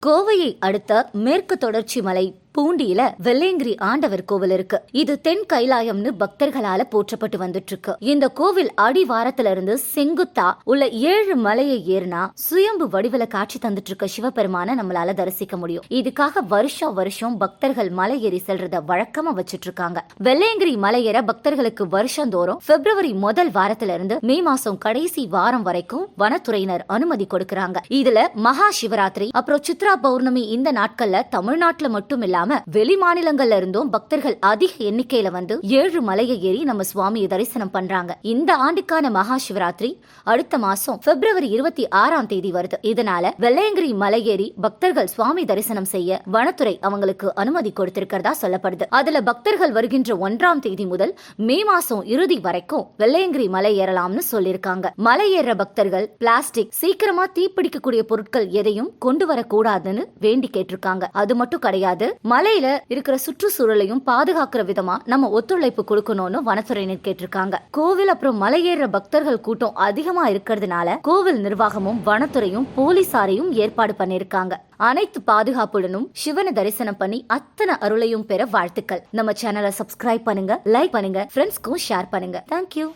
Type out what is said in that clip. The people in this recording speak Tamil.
கோவையை அடுத்த மேற்கு தொடர்ச்சி மலை பூண்டியில வெள்ளையங்கிரி ஆண்டவர் கோவில் இருக்கு. இது தென் கைலாயம்னு பக்தர்களால போற்றப்பட்டு வந்துட்டு இருக்கு. இந்த கோவில் அடிவாரத்துல இருந்து செங்குத்தா உள்ள 7 மலையை ஏறினா சுயம்பு வடிவில காட்சி தந்துட்டு இருக்க சிவபெருமான நம்மளால தரிசிக்க முடியும். இதுக்காக வருஷம் பக்தர்கள் மலை ஏறி செல்றத வழக்கமா வச்சிட்டு இருக்காங்க. வெள்ளையங்கிரி மலை ஏற பக்தர்களுக்கு வருஷந்தோறும் பிப்ரவரி முதல் வாரத்துல இருந்து மே மாசம் கடைசி வாரம் வரைக்கும் வனத்துறையினர் அனுமதி கொடுக்கறாங்க. இதுல மகா சிவராத்திரி அப்புறம் சித்ரா பௌர்ணமி இந்த நாட்கள்ல தமிழ்நாட்டுல மட்டும் இல்ல வெளி மாநிலங்கள்ல இருந்தும் பக்தர்கள் அதிக எண்ணிக்கையில வந்து 7 மலையை ஏறி நம்ம சுவாமியை தரிசனம் பண்றாங்க. இந்த ஆண்டுக்கான மகா சிவராத்திரி அடுத்த மாசம் பிப்ரவரி 26ஆம் தேதி வருது. இதனால வெள்ளையங்கிரி மலை ஏறி பக்தர்கள் சுவாமி தரிசனம் செய்ய வனத்துறை அவங்களுக்கு அனுமதி கொடுத்திருக்கிறதா சொல்லப்படுது. அதுல பக்தர்கள் வருகின்ற 1ஆம் தேதி முதல் மே மாசம் இறுதி வரைக்கும் வெள்ளையங்கிரி மலை ஏறலாம்னு சொல்லியிருக்காங்க. மலை ஏற பக்தர்கள் பிளாஸ்டிக், சீக்கிரமா தீப்பிடிக்கக்கூடிய பொருட்கள் எதையும் கொண்டு வரக்கூடாதுன்னு வேண்டி கேட்டிருக்காங்க. அது மட்டும் கிடையாது, மலையில இருக்கிற சுற்றுச்சூழலையும் பாதுகாக்கிற விதமா நம்ம ஒத்துழைப்பு கொடுக்கணும்னு வனத்துறையினர் கேட்டிருக்காங்க. கோவில் அப்புறம் மலையேற பக்தர்கள் கூட்டம் அதிகமா இருக்கிறதுனால கோவில் நிர்வாகமும் வனத்துறையும் போலீசாரையும் ஏற்பாடு பண்ணிருக்காங்க. அனைத்து பாதுகாப்புடனும் சிவனை தரிசனம் பண்ணி அத்தனை அருளையும் பெற வாழ்த்துக்கள். நம்ம சேனலை சப்ஸ்கிரைப் பண்ணுங்க, லைக் பண்ணுங்க, ஃப்ரெண்ட்ஸ்க்கும் ஷேர் பண்ணுங்க. தேங்க்யூ.